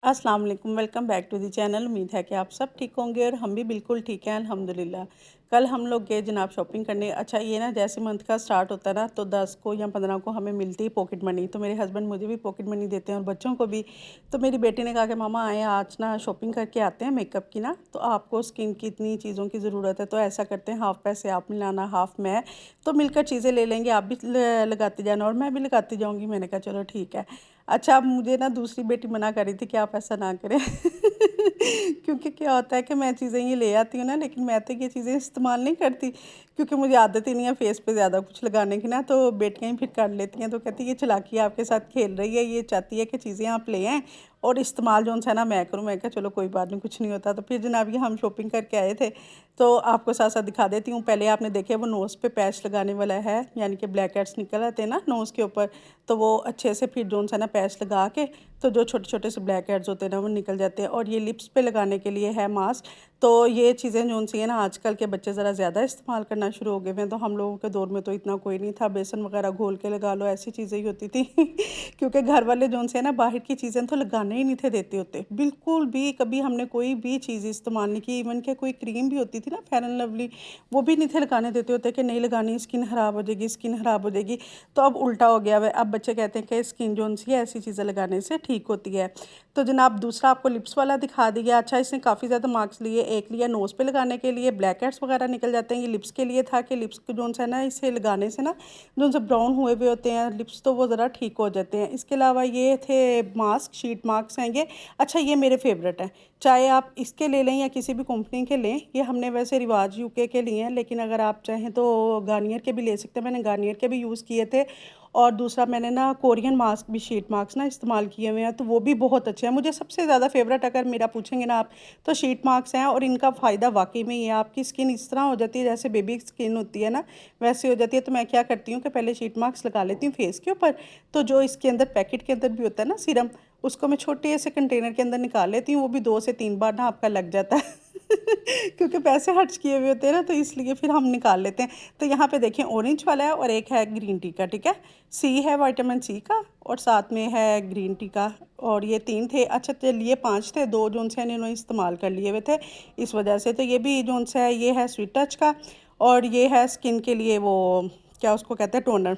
अस्सलाम वालेकुम, welcome back to the channel. उम्मीद है कि आप सब ठीक होंगे और हम भी बिल्कुल ठीक हैं अल्हम्दुलिल्लाह। कल हम लोग गए जनाब शॉपिंग करने। अच्छा ये ना जैसे मंथ का स्टार्ट होता है ना तो 10 को या 15 को हमें मिलती है पॉकेट मनी। तो मेरे हस्बैंड मुझे भी पॉकेट मनी देते हैं और बच्चों को भी। तो मेरी बेटी ने कहा कि मामा आए आज ना शॉपिंग करके आते हैं मेकअप की ना, तो आपको स्किन की इतनी चीज़ों की ज़रूरत है तो ऐसा करते हैं हाफ़ पैसे आप मिलाना हाफ़ मैं, तो मिलकर चीज़ें ले लेंगे, आप भी लगाती जाना और मैं भी लगाती जाऊँगी। मैंने कहा चलो ठीक है। अच्छा, अब मुझे ना दूसरी बेटी मना कर रही थी कि आप ऐसा ना करें क्योंकि क्या होता है कि मैं चीज़ें ये ले आती हूँ ना, लेकिन मैं तो ये चीज़ें इस्तेमाल नहीं करती क्योंकि मुझे आदत ही नहीं है फेस पे ज़्यादा कुछ लगाने की ना। तो बेटियाँ ही फिर कर लेती हैं, तो कहती है ये चालाकी आपके साथ खेल रही है, ये चाहती है कि चीज़ें आप ले आएँ और इस्तेमाल जो है ना मैं करूँ। मैं कहा चलो कोई बात नहीं, कुछ नहीं होता। तो फिर जनाब ये हम शॉपिंग करके आए थे, तो आपको साथ साथ दिखा देती हूँ। पहले आपने देखे वो नोज़ पे पैच लगाने वाला है, यानी कि ब्लैक हेड्स निकल आते हैं ना नोज़ के ऊपर, तो वो अच्छे से फिर जो है ना पैच लगा के तो जो छोटे छोटे से ब्लैक हेड्स होते हैं ना वो निकल जाते हैं। और ये लिप्स पे लगाने के लिए है मास्क। तो ये चीज़ें जो सी है ना आजकल के बच्चे ज़रा ज़्यादा इस्तेमाल करना शुरू हो गए हैं। तो हम लोगों के दौर में तो इतना कोई नहीं था, बेसन वगैरह घोल के लगा लो, ऐसी चीज़ें ही होती थी क्योंकि घर वाले जो से है ना बाहर की चीज़ें तो लगाने ही नहीं थे देते होते बिल्कुल भी। कभी हमने कोई भी चीज़ इस्तेमाल नहीं की, इवन के कोई क्रीम भी होती थी ना फेयर एंड लवली, वो भी नहीं थे लगाने देते होते कि नहीं लगानी, स्किन ख़राब हो जाएगी, स्किन ख़राब हो जाएगी। तो अब उल्टा हो गया है, अब बच्चे कहते हैं कि स्किन जो सी है ऐसी चीज़ें लगाने से ठीक होती है। तो जनाब दूसरा आपको लिप्स वाला दिखा दिया। अच्छा इसने काफ़ी ज़्यादा मार्क्स लिए, एक लिया नोज़ पे लगाने के लिए, ब्लैक हेड्स वगैरह निकल जाते हैं। ये लिप्स के लिए था कि लिप्स को जो है ना इसे लगाने से ना जो से ब्राउन हुए हुए होते हैं लिप्स तो वो ज़रा ठीक हो जाते हैं। इसके अलावा ये थे मास्क, शीट मास्क हैं ये। अच्छा ये मेरे फेवरेट हैं, चाहे आप इसके ले लें या किसी भी कंपनी के लें। ये हमने वैसे रिवाज यूके के लिए हैं, लेकिन अगर आप चाहें तो गार्नियर के भी ले सकते हैं। मैंने गार्नियर के भी यूज़ किए थे। और दूसरा मैंने ना कोरियन मास्क भी, शीट मास्क ना इस्तेमाल किए हुए हैं, तो वो भी बहुत अच्छे हैं। मुझे सबसे ज़्यादा फेवरेट अगर मेरा पूछेंगे ना आप तो शीट मास्क हैं। और इनका फ़ायदा वाकई में ये आपकी स्किन इस तरह हो जाती है जैसे बेबी स्किन होती है ना वैसे हो जाती है। तो मैं क्या करती हूँ कि पहले शीट मास्क लगा लेती हूँ फेस के ऊपर, तो जो इसके अंदर पैकेट के अंदर भी होता है ना सीरम, उसको मैं छोटे से कंटेनर के अंदर निकाल लेती हूँ। वो भी 2 से 3 बार ना आपका लग जाता है क्योंकि पैसे खर्च किए हुए होते हैं ना, तो इसलिए फिर हम निकाल लेते हैं। तो यहाँ पे देखें ऑरेंज वाला है और एक है ग्रीन टी का, ठीक है। सी है विटामिन सी का और साथ में है ग्रीन टी का, और ये 3 थे। अच्छा चलिए 5 थे, 2 जोन से इन्होंने इस्तेमाल कर लिए हुए थे इस वजह से। तो ये भी जोन सा है, ये है स्वीट टच का और ये है स्किन के लिए वो क्या उसको कहते हैं टोनर,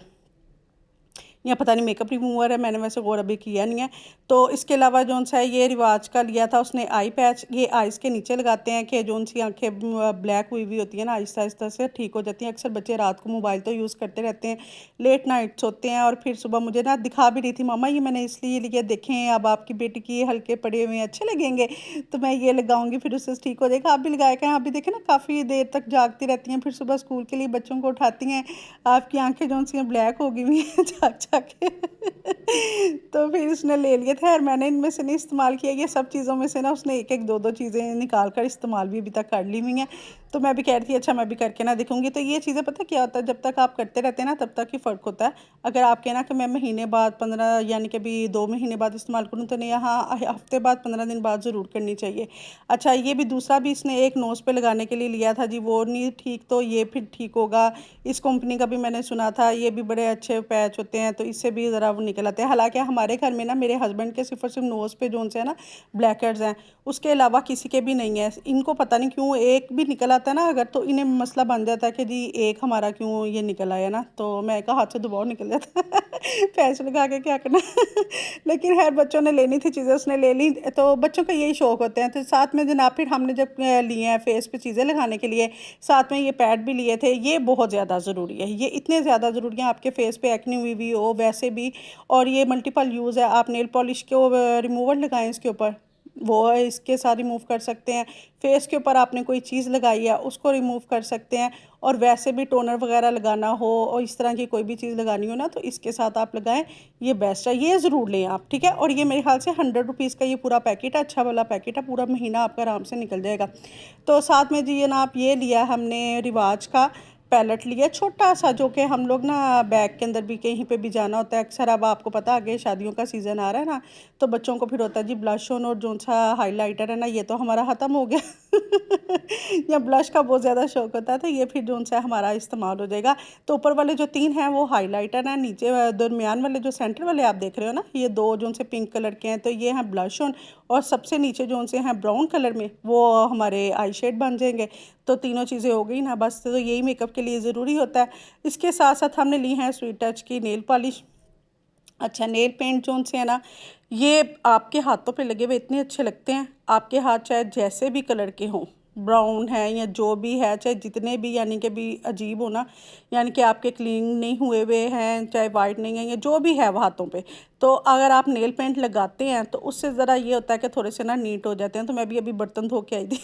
या पता नहीं मेकअप रिमूवर है, मैंने वैसे गौर अभी किया नहीं है। तो इसके अलावा जोन सा है ये रिवाज का लिया था उसने आई पैच, ये आइज़ के नीचे लगाते हैं कि जोन सी आंखें ब्लैक हुई हुई होती है ना आहिस्ता आहिस्ता से ठीक हो जाती हैं। अक्सर बच्चे रात को मोबाइल तो यूज़ करते रहते हैं, लेट नाइट सोते हैं और फिर सुबह मुझे ना दिखा भी रही थी मामा ये मैंने इसलिए लिए, देखें अब आपकी बेटी की ये हल्के पड़े हुए हैं अच्छे लगेंगे, तो मैं ये लगाऊंगी फिर उससे ठीक हो जाएगा। आप भी लगाया करें, आप भी देखें ना काफ़ी देर तक जागती रहती हैं, फिर सुबह स्कूल के लिए बच्चों को उठाती हैं, आपकी आंखें जो सी ब्लैक हो गई हुई हैं जाग जाग के तो फिर उसने ले लिए थे और मैंने इनमें से नहीं इस्तेमाल किया। ये सब चीज़ों में से ना उसने एक एक दो दो चीज़ें निकाल कर इस्तेमाल भी अभी तक कर ली हुई हैं। तो मैं भी कह रही थी अच्छा मैं भी करके ना देखूंगी। तो ये चीज़ें पता क्या होता है, जब तक आप करते रहते हैं ना तब तक ही फ़र्क होता है। अगर आप कहना कि मैं महीने बाद 15 यानी कि भी 2 महीने बाद इस्तेमाल करूँ तो नहीं, यहाँ हफ्ते बाद 15 दिन बाद ज़रूर करनी चाहिए। अच्छा ये भी दूसरा भी इसने एक नोज़ पे लगाने के लिए लिया था जी, वो नहीं ठीक तो ये फिर ठीक होगा। इस कंपनी का भी मैंने सुना था, ये भी बड़े अच्छे पैच होते हैं, तो इससे भी ज़रा वो निकल आते हैं। हालांकि हमारे घर में ना मेरे हस्बैंड के सिर्फ और सिर्फ नोज़ पे जोन से है ना ब्लैक हेड्स हैं, उसके अलावा किसी के भी नहीं है। इनको पता नहीं क्यों एक भी निकल आता है ना अगर, तो इन्हें मसला बन जाता है कि जी एक हमारा क्यों ये निकल आया ना। तो मैं कहा हाथ से दबाव निकल जाता है पैच लगा के क्या करना लेकिन खैर बच्चों ने लेनी थी चीज़ें, उसने ले ली। तो बच्चों का यही शौक़ होते हैं। तो साथ में जनाब फिर हमने जब लिए हैं फेस पे चीज़ें लगाने के लिए, साथ में ये पैड भी लिए थे। ये बहुत ज़्यादा ज़रूरी है, ये इतने ज़्यादा ज़रूरी हैं आपके फेस पे एक्ने हुई भी हो वैसे भी। और ये मल्टीपल यूज़ है, आप नेल पॉलिश को रिमूवर लगाएं इसके ऊपर, वो इसके साथ रिमूव कर सकते हैं। फेस के ऊपर आपने कोई चीज़ लगाई है उसको रिमूव कर सकते हैं। और वैसे भी टोनर वगैरह लगाना हो और इस तरह की कोई भी चीज़ लगानी हो ना तो इसके साथ आप लगाएं, ये बेस्ट है, ये ज़रूर लें आप, ठीक है। और ये मेरे ख्याल से 100 रुपीज़ का ये पूरा पैकेट है, अच्छा वाला पैकेट है, पूरा महीना आपका आराम से निकल जाएगा। तो साथ में जी ये ना आप ये लिया हमने रिवाज का पैलेट लिया छोटा सा, जो कि हम लोग ना बैग के अंदर भी कहीं पे भी जाना होता है अक्सर। अब आपको पता आगे शादियों का सीज़न आ रहा है ना, तो बच्चों को फिर होता है जी ब्लश ऑन और जो सा हाइलाइटर है ना ये तो हमारा ख़त्म हो गया या ब्लश का बहुत ज़्यादा शौक होता है, तो ये फिर जो सा हमारा इस्तेमाल हो जाएगा। तो ऊपर वाले जो 3 हैं वो हाइलाइटर हैं, नीचे दरमियान वाले जो सेंटर वाले आप देख रहे हो ना, ये 2 जो से पिंक कलर के हैं, तो ये हैं ब्लश ऑन, और सबसे नीचे जो से हैं ब्राउन कलर में वो हमारे आई शेड बन जाएंगे। तो तीनों चीज़ें हो गई ना बस, तो यही मेकअप के लिए ज़रूरी होता है। इसके साथ साथ हमने ली हैं स्वीट टच की नेल पॉलिश। अच्छा, नेल पेंट जो से है ना, ये आपके हाथों पे लगे हुए इतने अच्छे लगते हैं। आपके हाथ चाहे जैसे भी कलर के हों, ब्राउन है या जो भी है, चाहे जितने भी यानी कि भी अजीब हो ना, यानी कि आपके क्लीन नहीं हुए हुए हैं, चाहे वाइट नहीं है या जो भी है वो हाथों पे, तो अगर आप नेल पेंट लगाते हैं तो उससे ज़रा ये होता है कि थोड़े से ना नीट हो जाते हैं। तो मैं भी अभी बर्तन धो के आई थी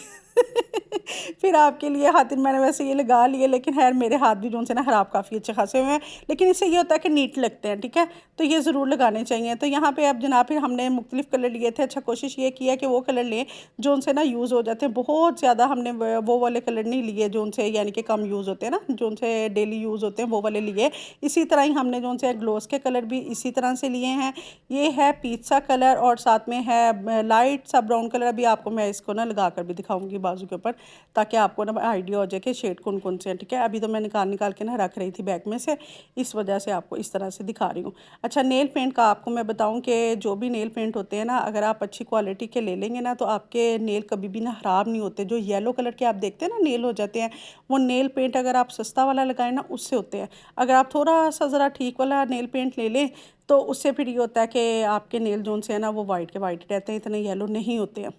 फिर आपके लिए हाथ मैंने वैसे ये लगा लिए, लेकिन खैर मेरे हाथ भी जो से ना ख़राब काफ़ी अच्छे खासे हुए हैं, लेकिन इससे ये होता है कि नीट लगते हैं। ठीक है, तो ये ज़रूर लगाने चाहिए। तो यहाँ पे अब जनाब फिर हमने मुख्तलिफ़ कलर लिए थे। अच्छा, कोशिश ये की है कि वो कलर लें जो उनसे ना यूज़ हो जाते हैं। बहुत ज़्यादा हमने वो वाले कलर नहीं लिए जो उनसे यानी कि कम यूज़ होते हैं ना, जो उनसे डेली यूज़ होते हैं वो वाले लिए। इसी तरह ही हमने जो उनसे ग्लोस के कलर भी इसी तरह से लिए हैं। ये है पीच सा कलर और साथ में है लाइट सा ब्राउन कलर। अभी आपको मैं इसको ना लगा कर भी दिखाऊंगी बाजू के ऊपर, ताकि आपको ना आइडिया हो जाए कि शेड कौन कौन से हैं। ठीक है, अभी तो मैं निकाल के ना रख रही थी बैग में से, इस वजह से आपको इस तरह से दिखा रही हूँ। अच्छा, नेल पेंट का आपको मैं बताऊँ कि जो भी नेल पेंट होते हैं ना, अगर आप अच्छी क्वालिटी के ले लेंगे ना तो आपके नेल कभी भी ना ख़राब नहीं होते। जो येलो कलर के आप देखते हैं ना नेल हो जाते हैं, वो नेल पेंट अगर आप सस्ता वाला लगाएं ना उससे होते हैं। अगर आप थोड़ा सा ज़रा ठीक वाला नेल पेंट ले लें तो उससे फिर ये होता है कि आपके नेल जोन से है ना वो वाइट के वाइट रहते हैं, इतने येलो नहीं होते हैं।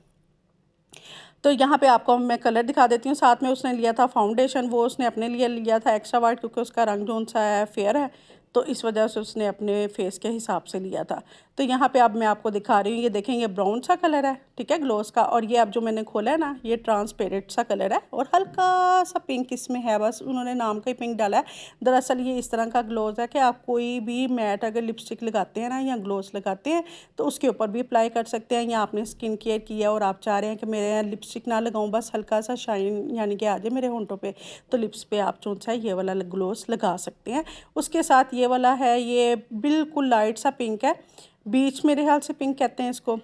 तो यहाँ पे आपको मैं कलर दिखा देती हूँ। साथ में उसने लिया था फाउंडेशन, वो उसने अपने लिए लिया था एक्स्ट्रा वाइट, क्योंकि उसका रंग जो सा है फेयर है, तो इस वजह से उसने अपने फेस के हिसाब से लिया था। तो यहाँ पे अब मैं आपको दिखा रही हूँ, ये देखें ये ब्राउन सा कलर है, ठीक है, ग्लोस का। और ये अब जो मैंने खोला है ना, ये ट्रांसपेरेंट सा कलर है और हल्का सा पिंक इसमें है, बस उन्होंने नाम का ही पिंक डाला है। दरअसल ये इस तरह का ग्लोस है कि आप कोई भी मैट अगर लिपस्टिक लगाते हैं ना या ग्लोस लगाते हैं तो उसके ऊपर भी अप्लाई कर सकते हैं। या आपने स्किन केयर किया और आप चाह रहे हैं कि मेरे यहाँ लिपस्टिक ना लगाऊं, बस हल्का सा शाइन यानी कि आ जाए मेरे होंठों पे, तो लिप्स पे आप जो सा ये वाला ग्लोस लगा सकते हैं। उसके साथ ये वाला है, ये बिल्कुल लाइट सा पिंक है, बीच मेरे ख्याल से पिंक कहते हैं इसको।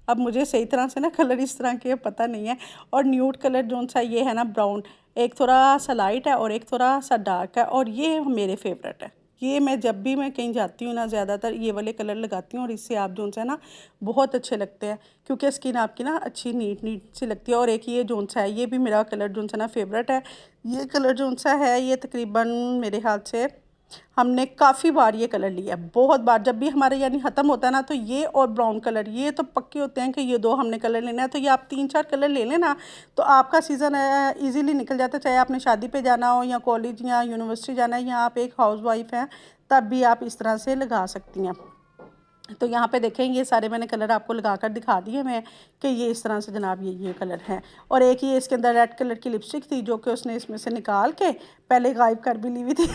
अब मुझे सही तरह से ना कलर इस तरह के पता नहीं है। और न्यूड कलर जो सा ये है ना ब्राउन, एक थोड़ा सा लाइट है और एक थोड़ा सा डार्क है, और ये मेरे फेवरेट है। ये मैं जब भी मैं कहीं जाती हूँ ना ज़्यादातर ये वाले कलर लगाती हूँ, और इससे आप जो सा है ना बहुत अच्छे लगते हैं, क्योंकि स्किन आपकी ना अच्छी नीट नीट सी लगती है। और एक ये जो सा है, ये भी मेरा कलर जो सा ना फेवरेट है। ये कलर जो सा है ये तकरीबन मेरे हाथ से हमने काफ़ी बार ये कलर लिया, बहुत बार। जब भी हमारे यानी ख़त्म होता है ना तो ये और ब्राउन कलर ये तो पक्के होते हैं कि ये 2 हमने कलर लेना है। तो ये आप 3-4 कलर ले लेना तो आपका सीज़न इजीली निकल जाता है। चाहे आपने शादी पे जाना हो या कॉलेज या यूनिवर्सिटी जाना है, या आप एक हाउसवाइफ हैं, तब भी आप इस तरह से लगा सकती हैं। तो यहाँ पे देखें ये सारे मैंने कलर आपको लगा कर दिखा दिए मैं कि ये इस तरह से जनाब ये कलर हैं। और एक ये इसके अंदर रेड कलर की लिपस्टिक थी जो कि उसने इसमें से निकाल के पहले गायब कर भी ली हुई थी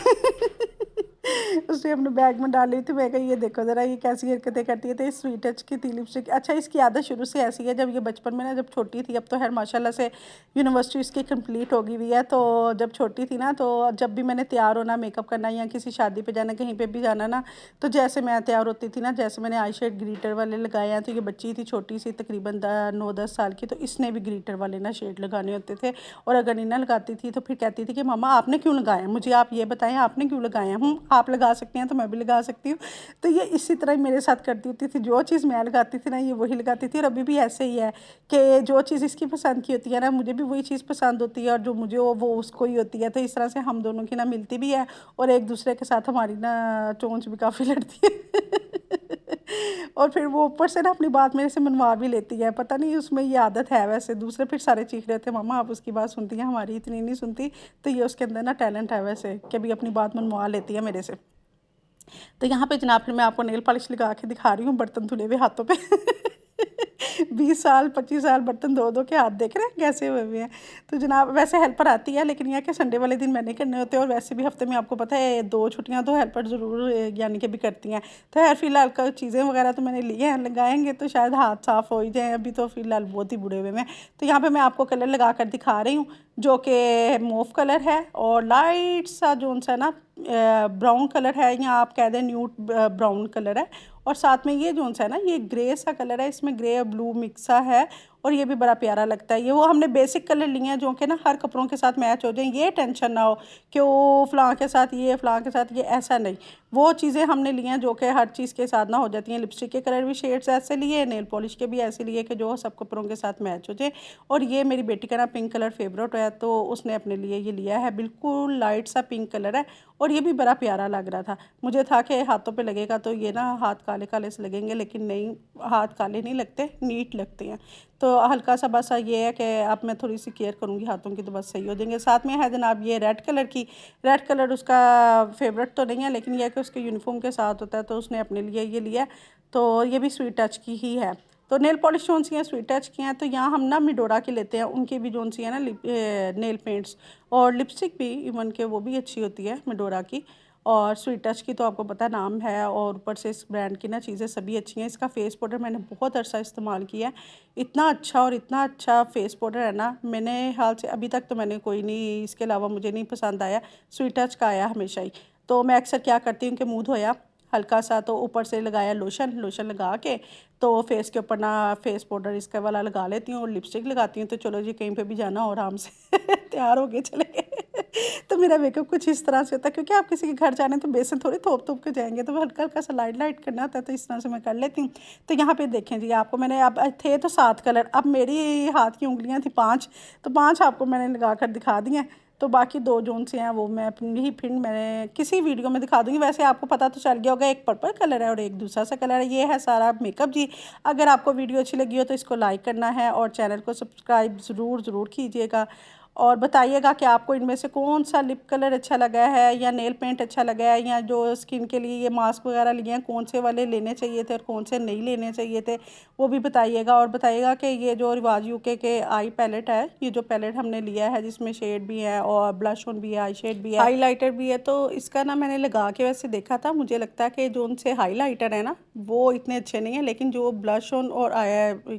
उसने अपने बैग में डाल ली थी। मैं कही ये देखो ज़रा ये कैसी हरकतें करती है। तो इस स्वीट टच की थी लिपस्टिक। अच्छा, इसकी आदत शुरू से ऐसी है, जब ये बचपन में ना जब छोटी थी, अब तो खैर माशाल्लाह से यूनिवर्सिटी इसकी कंप्लीट हो गई हुई है, तो जब छोटी थी ना तो जब भी मैंने तैयार होना, मेकअप करना या किसी शादी पे जाना, कहीं पे भी जाना ना, तो जैसे मैं तैयार होती थी ना, जैसे मैंने आई शेड ग्लिटर वाले लगाए हैं, तो ये बच्ची थी छोटी सी तकरीबन 9-10 साल की, तो इसने भी ग्लिटर वाले ना शेड लगाने होते थे। और अगर नहीं ना लगाती थी तो फिर कहती थी कि मम्मा आपने क्यों लगाए हैं, मुझे आप ये बताएं आपने क्यों लगाए हैं। आप लगा सकते हैं तो मैं भी लगा सकती हूँ। तो ये इसी तरह ही मेरे साथ करती होती थी, जो चीज़ मैं लगाती थी ना ये वही लगाती थी। और अभी भी ऐसे ही है कि जो चीज़ इसकी पसंद की होती है ना, मुझे भी वही चीज़ पसंद होती है, और जो मुझे वो उसको ही होती है। तो इस तरह से हम दोनों की ना मिलती भी है, और एक दूसरे के साथ हमारी ना चोंच भी काफ़ी लड़ती है और फिर वो ऊपर से ना अपनी बात मेरे से मनवा भी लेती है। पता नहीं उसमें ये आदत है, वैसे दूसरे फिर सारे चीख रहे थे मामा आप उसकी बात सुनती हैं, हमारी इतनी नहीं सुनती। तो ये उसके अंदर ना टैलेंट है वैसे कि भी अपनी बात मनवा लेती है मेरे से। तो यहाँ पे जनाब फिर मैं आपको नेल पॉलिश लगा के दिखा रही हूँ बर्तन धुले हुए हाथों पे 20 साल 25 साल बर्तन धो के हाथ देख रहे हैं कैसे हुए हुए हैं। तो जनाब वैसे हेल्पर आती है, लेकिन यह कि संडे वाले दिन मैंने करने होते हैं, और वैसे भी हफ्ते में आपको पता है 2 छुट्टियां तो हेल्पर ज़रूर यानी कि भी करती हैं। तो यार फिलहाल का चीज़ें वगैरह तो मैंने लिए हैं, लगाएंगे तो शायद हाथ साफ़ हो ही जाए। अभी तो फिलहाल बहुत ही बुढ़े हुए में। तो यहाँ पर मैं आपको कलर लगा कर दिखा रही हूँ जो कि मूव कलर है और लाइट सा जो सा ना ब्राउन कलर है, या आप कह दें न्यूट ब्राउन कलर है। और साथ में ये जो सा है ना ये ग्रे सा कलर है, इसमें ग्रे और ब्लू मिक्सा है। और ये भी बड़ा प्यारा लगता है। ये वो हमने बेसिक कलर लिए हैं जो कि ना हर कपड़ों के साथ मैच हो जाए, ये टेंशन ना हो कि वो फ़लाँ के साथ ये, फ़लाँ के साथ ये, ऐसा नहीं। वो चीज़ें हमने ली हैं जो कि हर चीज़ के साथ ना हो जाती हैं। लिपस्टिक के कलर भी शेड्स ऐसे लिए, नेल पॉलिश के भी ऐसे लिए कि जो सब कपड़ों के साथ मैच हो जाए। और ये मेरी बेटी का ना पिंक कलर फेवरेट है, तो उसने अपने लिए ये लिया है। बिल्कुल लाइट सा पिंक कलर है और ये भी बड़ा प्यारा लग रहा था। मुझे था कि हाथों पे लगेगा तो ये ना हाथ काले काले से लगेंगे, लेकिन नहीं, हाथ काले नहीं लगते, नीट लगते हैं। तो हल्का सा बस ये है कि अब मैं थोड़ी सी केयर करूँगी हाथों की तो बस सही हो जाएंगे। साथ में है जनाब ये रेड कलर की। रेड कलर उसका फेवरेट तो नहीं है, लेकिन यह है कि उसके यूनिफॉर्म के साथ होता है, तो उसने अपने लिए ये लिया। तो ये भी स्वीट टच की ही है। तो नेल पॉलिश जोन सी हैं स्वीट टच की हैं। तो यहाँ हम ना मिडोरा की लेते हैं, उनकी भी जोन सी है ना नेल पेंट्स और लिपस्टिक भी इवन के वो भी अच्छी होती है मिडोरा की। और स्वीट टच की तो आपको पता नाम है, और ऊपर से इस ब्रांड की ना चीज़ें सभी अच्छी हैं। इसका फेस पाउडर मैंने बहुत अरसा इस्तेमाल किया है, इतना अच्छा और इतना अच्छा फेस पाउडर है ना, मैंने हाल से अभी तक तो मैंने कोई नहीं इसके अलावा मुझे नहीं पसंद आया। स्वीट टच का आया हमेशा ही। तो मैं अक्सर क्या करती हूँ कि मुँह धोया हल्का सा, तो ऊपर से लगाया लोशन, लोशन लगा के तो फेस के ऊपर ना फेस पाउडर इसका वाला लगा लेती हूँ और लिपस्टिक लगाती हूँ। तो चलो जी कहीं पे भी जाना हो आराम से तैयार हो के चले गए। तो मेरा मेकअप कुछ इस तरह से होता है, क्योंकि आप किसी के घर जाने तो बेसन थोड़ी थोप थोप के जाएंगे, तो हल्का हल्का सा लाइट लाइट करना होता है, तो इस तरह से मैं कर लेती हूँ। तो यहाँ पे देखें जी, आपको मैंने अब थे तो 7 कलर, अब मेरी हाथ की उंगलियाँ थी 5, तो 5 आपको मैंने लगा कर दिखा दी हैं। तो बाकी 2 जोन से हैं वो मैं अपनी ही फिर मैंने किसी वीडियो में दिखा दूँगी। वैसे आपको पता तो चल गया होगा, एक पर्पल कलर है और एक दूसरा सा कलर है। ये है सारा मेकअप जी। अगर आपको वीडियो अच्छी लगी हो तो इसको लाइक करना है और चैनल को सब्सक्राइब ज़रूर कीजिएगा। और बताइएगा कि आपको इनमें से कौन सा लिप कलर अच्छा लगा है या नेल पेंट अच्छा लगा है, या जो स्किन के लिए ये मास्क वगैरह लिए हैं कौन से वाले लेने चाहिए थे और कौन से नहीं लेने चाहिए थे, वो भी बताइएगा। और बताइएगा कि ये जो रिवाज यूके के आई पैलेट है, ये जो पैलेट हमने लिया है जिसमें शेड भी है और ब्लश ऑन भी है, आई शेड भी है, हाईलाइटर भी है, तो इसका ना मैंने लगा के वैसे देखा था, मुझे लगता है कि जो उनसे हाईलाइटर है ना वो इतने अच्छे नहीं है, लेकिन जो ब्लश ऑन और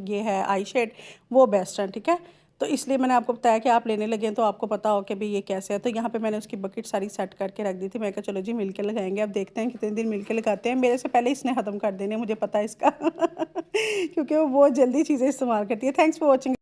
ये है आई शेड वो बेस्ट है, ठीक है। तो इसलिए मैंने आपको बताया कि आप लेने लगे तो आपको पता हो कि भाई ये कैसे है। तो यहाँ पे मैंने उसकी बकेट सारी सेट करके रख दी थी। मैं कहा चलो जी मिलके लगाएंगे, अब देखते हैं कितने दिन मिलके लगाते हैं। मेरे से पहले इसने ख़त्म कर देने, मुझे पता है इसका क्योंकि वो बहुत जल्दी चीज़ें इस्तेमाल करती है। Thanks for watching.